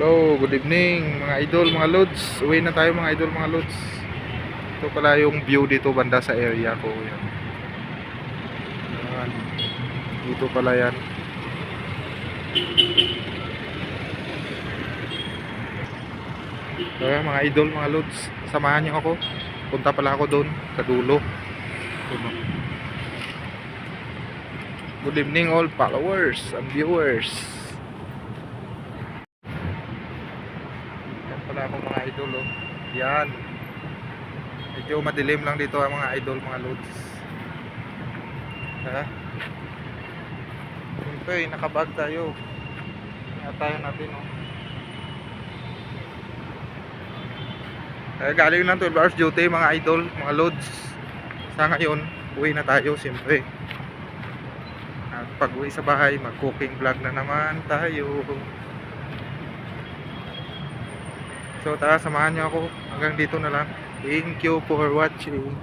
Hello, good evening mga idol, mga lods. Uwi na tayo mga idol, mga lods. Ito pala yung view dito banda sa area ko. Yan. Yan. Dito pala yan. So, yan, mga idol, mga lods. Samahan niyo ako. Punta pala ako doon sa dulo. Good evening all followers and viewers. Yan pala ako mga idol. Oh. Yan. Medyo madilim lang dito mga idol, mga lods. Ha? Siyempre, nakabag tayo. Tayo natin, oh. Galing lang 12 hours duty mga idol, mga lods. Sa ngayon, uwi na tayo siyempre. At pag uwi sa bahay, mag cooking vlog na naman tayo. So tara, samahan nyo ako. Hanggang dito na lang. Thank you for watching.